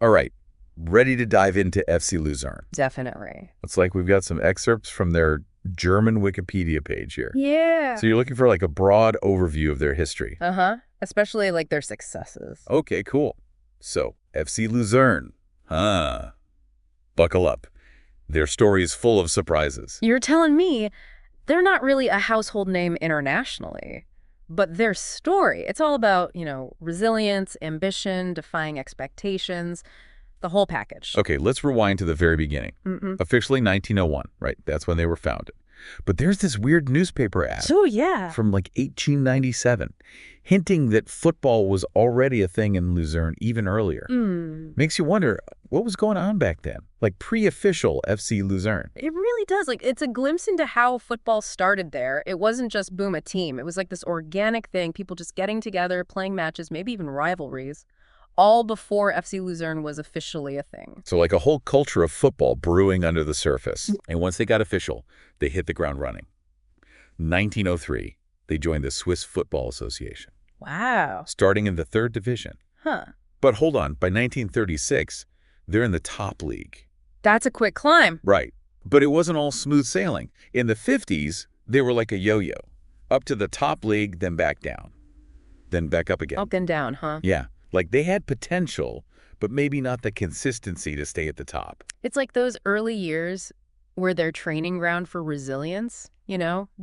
All right, ready to dive into FC Luzern. Definitely. It's like we've got some excerpts from their German Wikipedia page here. Yeah. So you're looking for like a broad overview of their history. Uh-huh. Especially like their successes. Okay, cool. So, FC Luzern. Huh. Buckle up. Their story is full of surprises. You're telling me they're not really a household name internationally, but their story, it's all about, resilience, ambition, defying expectations, the whole package. Okay, let's rewind to the very beginning. Officially 1901, right? That's when they were founded. But there's this weird newspaper ad So, yeah. from like 1897, hinting that football was already a thing in Luzern even earlier. Makes you wonder, what was going on back then? Like pre-official FC Luzern. It really does. Like, it's a glimpse into how football started there. It wasn't just, boom, a team. It was like this organic thing, people just getting together, playing matches, maybe even rivalries, all before FC Luzern was officially a thing. So like a whole culture of football brewing under the surface. And once they got official, they hit the ground running. 1903, they joined the Swiss Football Association, Wow. starting in the 3rd division. Huh. But hold on, by 1936, they're in the top league. That's a quick climb. Right. But it wasn't all smooth sailing. In the 50s, they were like a yo-yo. Up to the top league, then back down. Then back up again. Up and down, huh? Yeah. Like they had potential, but maybe not the consistency to stay at the top. It's like those early years were their training ground for resilience,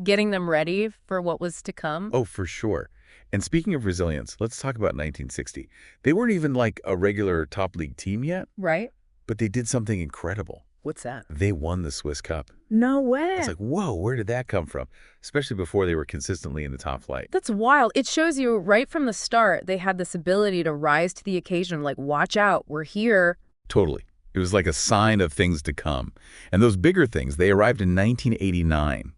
getting them ready for what was to come. Oh, for sure. And speaking of resilience, let's talk about 1960. They weren't even like a regular top league team yet, Right? but they did something incredible. What's that? They won the Swiss Cup. No way. It's like, whoa, where did that come from? Especially before they were consistently in the top flight. That's wild. It shows you right from the start they had this ability to rise to the occasion, like, watch out, we're here. Totally. It was like a sign of things to come. And those bigger things, they arrived in 1989.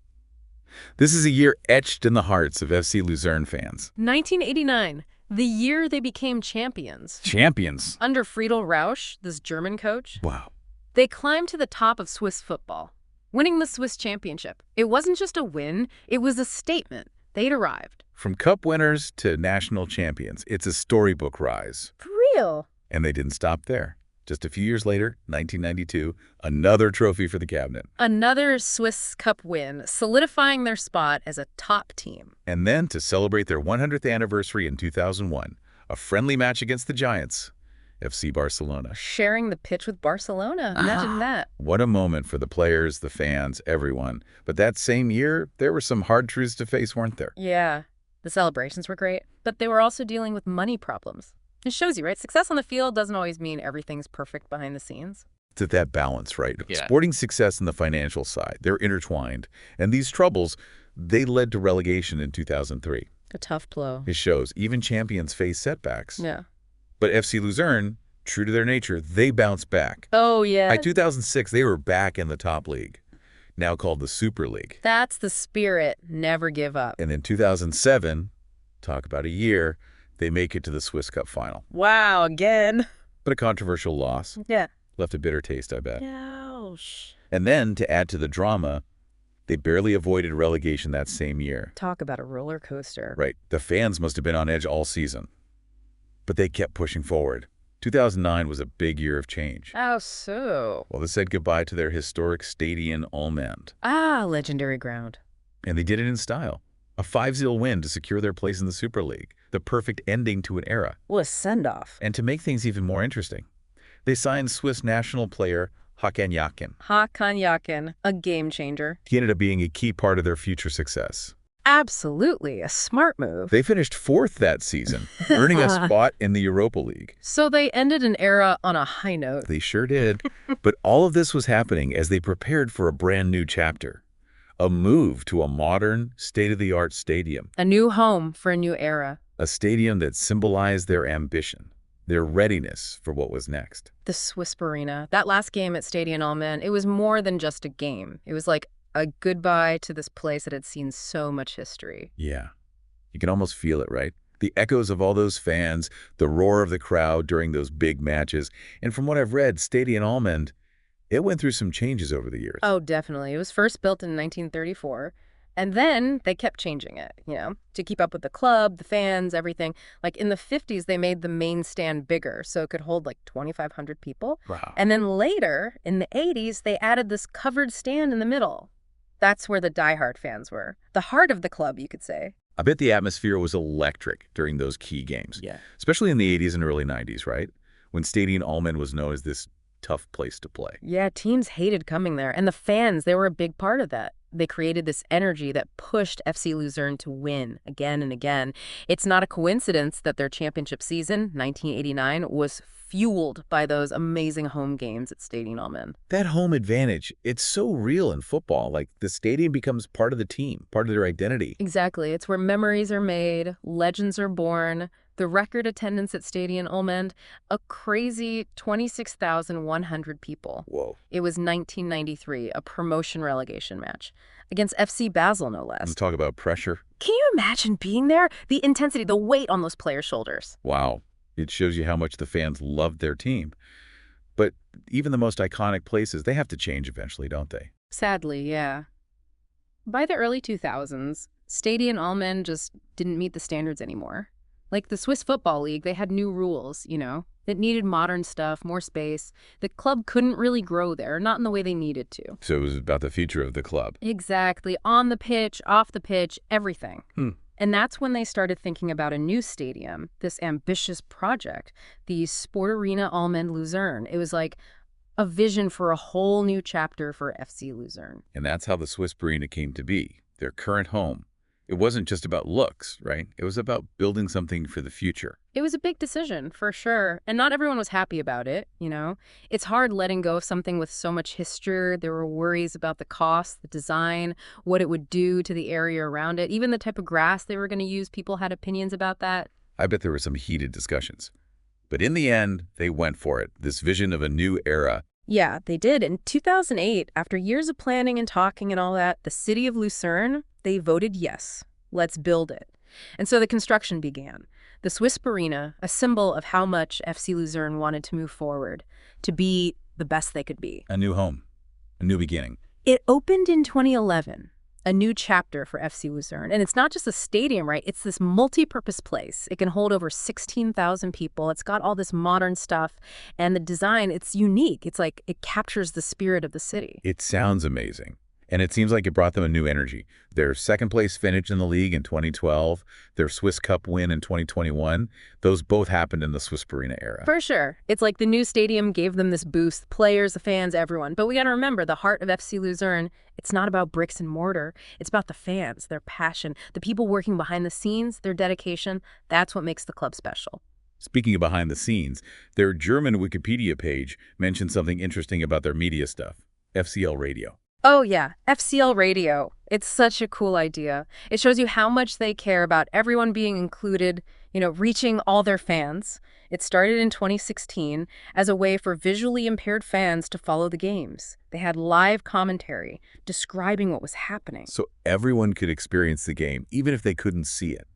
This is a year etched in the hearts of FC Luzern fans. 1989, the year they became champions. Champions. Under Friedel Rausch, this German coach, Wow. they climbed to the top of Swiss football, winning the Swiss championship. It wasn't just a win, it was a statement. They'd arrived. From cup winners to national champions, it's a storybook rise. For real. And they didn't stop there. Just a few years later, 1992, another trophy for the cabinet. Another Swiss Cup win, solidifying their spot as a top team. And then, to celebrate their 100th anniversary in 2001, a friendly match against the Giants, FC Barcelona. Sharing the pitch with Barcelona. Imagine that. What a moment for the players, the fans, everyone. But that same year, there were some hard truths to face, weren't there? Yeah. The celebrations were great, but they were also dealing with money problems. It shows you, right? Success on the field doesn't always mean everything's perfect behind the scenes. It's at that balance, right? Yeah. Sporting success and the financial side, they're intertwined. And these troubles, they led to relegation in 2003. A tough blow. It shows even champions face setbacks. Yeah. But FC Luzern, true to their nature, they bounced back. Oh, yeah. By 2006, they were back in the top league, now called the Super League. That's the spirit. Never give up. And in 2007, talk about a year, they make it to the Swiss Cup final. Wow, again. But a controversial loss. Yeah. Left a bitter taste, I bet. Ouch. And then, to add to the drama, they barely avoided relegation that same year. Talk about a roller coaster. Right. The fans must have been on edge all season. But they kept pushing forward. 2009 was a big year of change. How so? Well, they said goodbye to their historic Stadion Allmend. Ah, legendary ground. And they did it in style. A 5-0 win to secure their place in the Super League. The perfect ending to an era. What a send-off. And to make things even more interesting, they signed Swiss national player Hakan Yakin. Hakan Yakin, a game changer. He ended up being a key part of their future success. Absolutely, a smart move. They finished 4th that season, earning a spot in the Europa League. So they ended an era on a high note. They sure did. But all of this was happening as they prepared for a brand new chapter. A move to a modern, state-of-the-art stadium. A new home for a new era. A stadium that symbolized their ambition, their readiness for what was next. The Swiss Arena. That last game at Stadion Allmend, it was more than just a game. It was like a goodbye to this place that had seen so much history. Yeah. You can almost feel it, right? The echoes of all those fans, the roar of the crowd during those big matches. And from what I've read, Stadion Allmend, it went through some changes over the years. Oh, definitely. It was first built in 1934, And then they kept changing it, to keep up with the club, the fans, everything. Like in the 50s, they made the main stand bigger so it could hold like 2,500 people. Wow. And then later, in the 80s, they added this covered stand in the middle. That's where the diehard fans were. The heart of the club, you could say. I bet the atmosphere was electric during those key games. Yeah. Especially in the 80s and early 90s, right? When Stadion Allman was known as this tough place to play. Yeah, teams hated coming there. And the fans, they were a big part of that. They created this energy that pushed FC Luzern to win again and again. It's not a coincidence that their championship season, 1989, was fueled by those amazing home games at Stadion Allman. That home advantage, it's so real in football. Like the stadium becomes part of the team, part of their identity. Exactly. It's where memories are made, legends are born. The record attendance at Stadion Allman, a crazy 26,100 people. Whoa. It was 1993, a promotion relegation match against FC Basel, no less. And talk about pressure. Can you imagine being there? The intensity, the weight on those players' shoulders. Wow. It shows you how much the fans loved their team. But even the most iconic places, they have to change eventually, don't they? Sadly, yeah. By the early 2000s, Stadion Allman just didn't meet the standards anymore. Like the Swiss Football League, they had new rules, that needed modern stuff, more space. The club couldn't really grow there, not in the way they needed to. So it was about the future of the club. Exactly. On the pitch, off the pitch, everything. Hmm. And that's when they started thinking about a new stadium, this ambitious project, the Sport Arena Allman Luzern. It was like a vision for a whole new chapter for FC Luzern. And that's how the Swiss Arena came to be, their current home. It wasn't just about looks, right? It was about building something for the future. It was a big decision, for sure. And not everyone was happy about it, It's hard letting go of something with so much history. There were worries about the cost, the design, what it would do to the area around it. Even the type of grass they were going to use, people had opinions about that. I bet there were some heated discussions. But in the end, they went for it, this vision of a new era. Yeah, they did. In 2008, after years of planning and talking and all that, the city of Lucerne, they voted yes. Let's build it. And so the construction began. The Swiss Arena, a symbol of how much FC Luzern wanted to move forward, to be the best they could be. A new home, a new beginning. It opened in 2011, a new chapter for FC Luzern. And it's not just a stadium, right? It's this multi-purpose place. It can hold over 16,000 people. It's got all this modern stuff. And the design, it's unique. It's like it captures the spirit of the city. It sounds amazing. And it seems like it brought them a new energy. Their second-place finish in the league in 2012, their Swiss Cup win in 2021, those both happened in the Swiss Arena era. For sure. It's like the new stadium gave them this boost, the players, the fans, everyone. But we got to remember, the heart of FC Luzern, it's not about bricks and mortar. It's about the fans, their passion, the people working behind the scenes, their dedication. That's what makes the club special. Speaking of behind the scenes, their German Wikipedia page mentions something interesting about their media stuff, FCL Radio. Oh, yeah. FCL Radio. It's such a cool idea. It shows you how much they care about everyone being included, reaching all their fans. It started in 2016 as a way for visually impaired fans to follow the games. They had live commentary describing what was happening. So everyone could experience the game, even if they couldn't see it.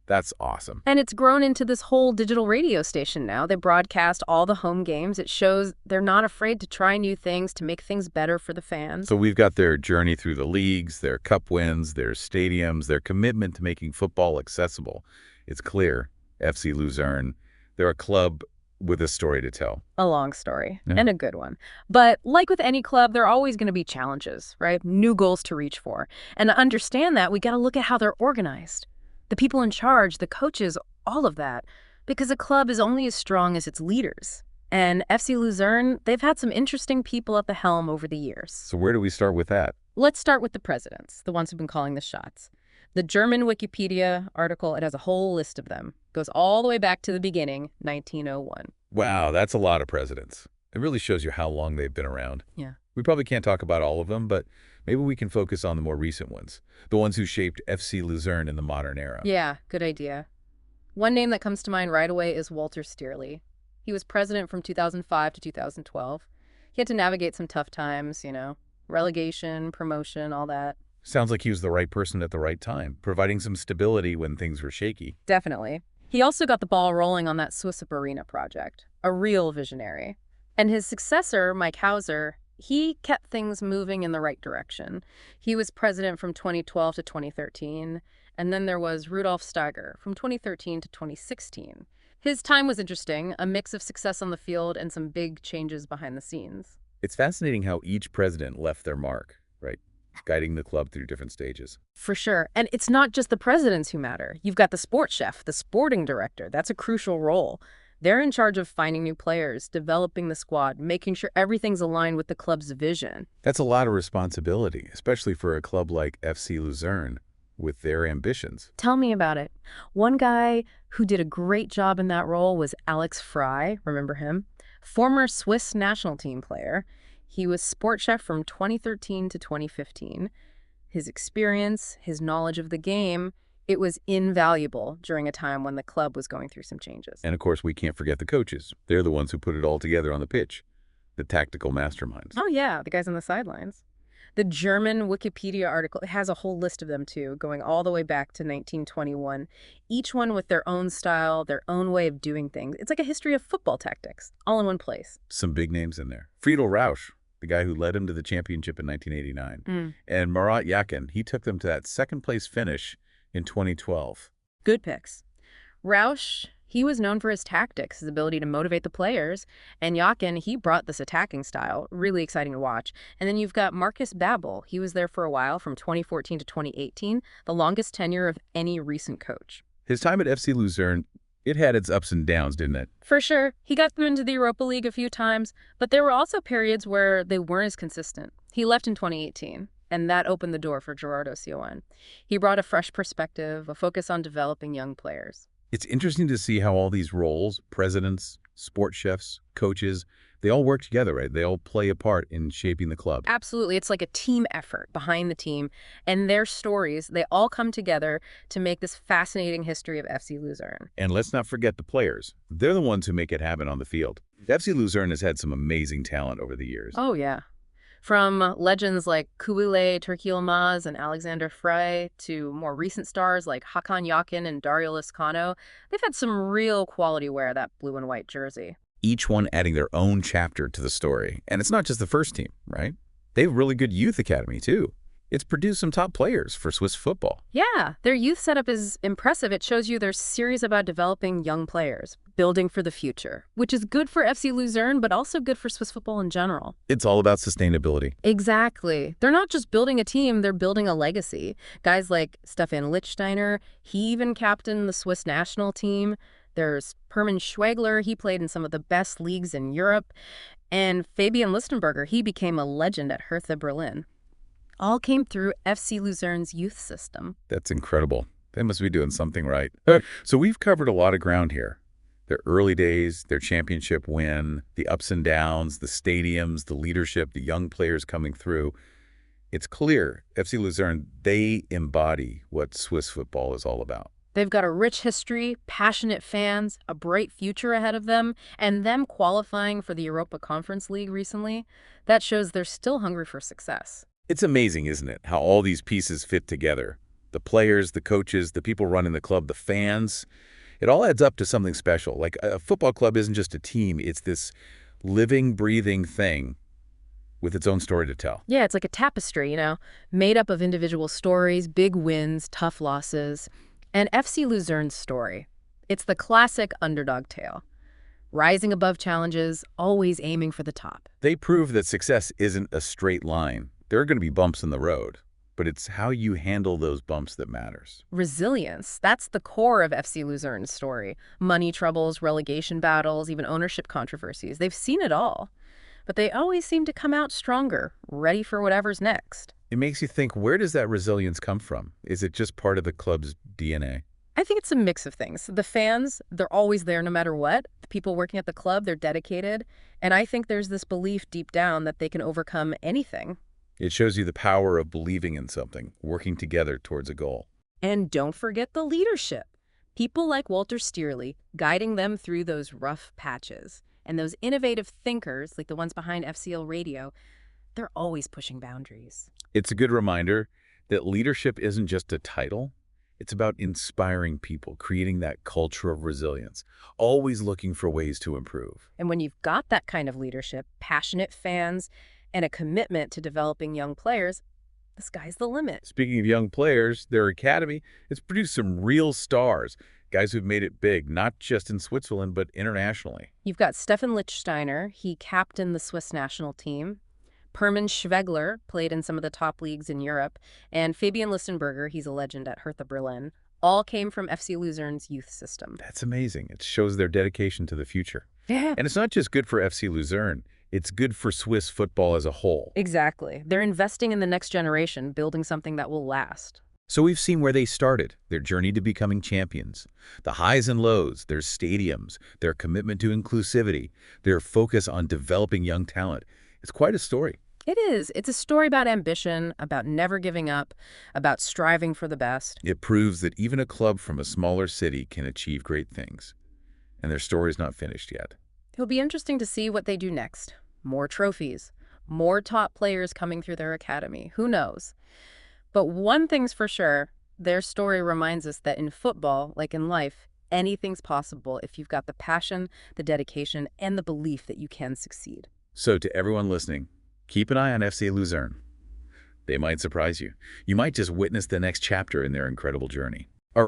That's awesome. And it's grown into this whole digital radio station now. They broadcast all the home games. It shows they're not afraid to try new things, to make things better for the fans. So we've got their journey through the leagues, their cup wins, their stadiums, their commitment to making football accessible. It's clear, FC Luzern, they're a club with a story to tell. A long story, and a good one. But like with any club, there are always going to be challenges, right? New goals to reach for. And to understand that, we got to look at how they're organized. The people in charge, the coaches, all of that. Because a club is only as strong as its leaders. And FC Luzern, they've had some interesting people at the helm over the years. So where do we start with that? Let's start with the presidents, the ones who've been calling the shots. The German Wikipedia article, it has a whole list of them. Goes all the way back to the beginning, 1901. Wow, that's a lot of presidents. It really shows you how long they've been around. Yeah. We probably can't talk about all of them, but maybe we can focus on the more recent ones, the ones who shaped FC Luzern in the modern era. Yeah, good idea. One name that comes to mind right away is Walter Stierle. He was president from 2005 to 2012. He had to navigate some tough times, relegation, promotion, all that. Sounds like he was the right person at the right time, providing some stability when things were shaky. Definitely. He also got the ball rolling on that Swiss Arena project, a real visionary. And his successor, Mike Hauser, He kept things moving in the right direction. He was president from 2012 to 2013, and then there was Rudolf Steiger from 2013 to 2016. His time was interesting, a mix of success on the field and some big changes behind the scenes. It's fascinating how each president left their mark, right? Guiding the club through different stages. For sure. And it's not just the presidents who matter. You've got the sports chef, the sporting director. That's a crucial role. They're in charge of finding new players, developing the squad, making sure everything's aligned with the club's vision. That's a lot of responsibility, especially for a club like FC Luzern with their ambitions. Tell me about it. One guy who did a great job in that role was Alex Fry. Remember him? Former Swiss national team player. He was sport chef from 2013 to 2015. His experience, his knowledge of the game, it was invaluable during a time when the club was going through some changes. And of course, we can't forget the coaches. They're the ones who put it all together on the pitch, the tactical masterminds. Oh, yeah, the guys on the sidelines. The German Wikipedia article, it has a whole list of them too, going all the way back to 1921, each one with their own style, their own way of doing things. It's like a history of football tactics, all in one place. Some big names in there. Friedel Rausch, the guy who led him to the championship in 1989. And Marat Yakin, he took them to that second-place finish in 2012. Good picks. Rausch, he was known for his tactics, his ability to motivate the players. And Yakin, he brought this attacking style. Really exciting to watch. And then you've got Marcus Babbel. He was there for a while, from 2014 to 2018, the longest tenure of any recent coach. His time at FC Luzern, it had its ups and downs, didn't it? For sure. He got them into the Europa League a few times, but there were also periods where they weren't as consistent. He left in 2018. And that opened the door for Gerardo Sioane. He brought a fresh perspective, a focus on developing young players. It's interesting to see how all these roles, presidents, sport chefs, coaches, they all work together, right? They all play a part in shaping the club. Absolutely. It's like a team effort behind the team. And their stories, they all come together to make this fascinating history of FC Luzern. And let's not forget the players. They're the ones who make it happen on the field. FC Luzern has had some amazing talent over the years. Oh, yeah. From legends like Kubilay Turki and Alexander Frey to more recent stars like Hakan Yakin and Dario Lizcano, they've had some real quality wear that blue and white jersey. Each one adding their own chapter to the story. And it's not just the first team, right? They have a really good youth academy, too. It's produced some top players for Swiss football. Yeah, their youth setup is impressive. It shows you they're serious about developing young players, building for the future, which is good for FC Luzern, but also good for Swiss football in general. It's all about sustainability. Exactly. They're not just building a team, they're building a legacy. Guys like Stefan Lichtsteiner, he even captained the Swiss national team. There's Hermann Schwegler, he played in some of the best leagues in Europe. And Fabian Lichtenberger, he became a legend at Hertha Berlin. All came through FC Luzern's youth system. That's incredible. They must be doing something right. So we've covered a lot of ground here. Their early days, their championship win, the ups and downs, the stadiums, the leadership, the young players coming through. It's clear FC Luzern, they embody what Swiss football is all about. They've got a rich history, passionate fans, a bright future ahead of them, and them qualifying for the Europa Conference League recently. That shows they're still hungry for success. It's amazing, isn't it, how all these pieces fit together. The players, the coaches, the people running the club, the fans. It all adds up to something special. Like a football club isn't just a team. It's this living, breathing thing with its own story to tell. Yeah, it's like a tapestry, made up of individual stories, big wins, tough losses. And FC Luzern's story. It's the classic underdog tale. Rising above challenges, always aiming for the top. They prove that success isn't a straight line. There are going to be bumps in the road, but it's how you handle those bumps that matters. Resilience, that's the core of FC Luzern's story. Money troubles, relegation battles, even ownership controversies. They've seen it all. But they always seem to come out stronger, ready for whatever's next. It makes you think, where does that resilience come from? Is it just part of the club's DNA? I think it's a mix of things. The fans, they're always there no matter what. The people working at the club, they're dedicated. And I think there's this belief deep down that they can overcome anything. It shows you the power of believing in something, working together towards a goal. And don't forget the leadership. People like Walter Stierle guiding them through those rough patches. And those innovative thinkers, like the ones behind FCL Radio, they're always pushing boundaries. It's a good reminder that leadership isn't just a title. It's about inspiring people, creating that culture of resilience, always looking for ways to improve. And when you've got that kind of leadership, passionate fans, and a commitment to developing young players, the sky's the limit. Speaking of young players, their academy has produced some real stars, guys who've made it big, not just in Switzerland, but internationally. You've got Stefan Lichtsteiner, he captained the Swiss national team. Perman Schwegler played in some of the top leagues in Europe. And Fabian Listenberger, he's a legend at Hertha Berlin, all came from FC Luzern's youth system. That's amazing. It shows their dedication to the future. Yeah. And it's not just good for FC Luzern, it's good for Swiss football as a whole. Exactly. They're investing in the next generation, building something that will last. So we've seen where they started, their journey to becoming champions, the highs and lows, their stadiums, their commitment to inclusivity, their focus on developing young talent. It's quite a story. It is. It's a story about ambition, about never giving up, about striving for the best. It proves that even a club from a smaller city can achieve great things. And their story's not finished yet. It'll be interesting to see what they do next. More trophies, more top players coming through their academy. Who knows? But one thing's for sure, their story reminds us that in football, like in life, anything's possible if you've got the passion, the dedication, and the belief that you can succeed. So to everyone listening, keep an eye on FC Luzern. They might surprise you. You might just witness the next chapter in their incredible journey.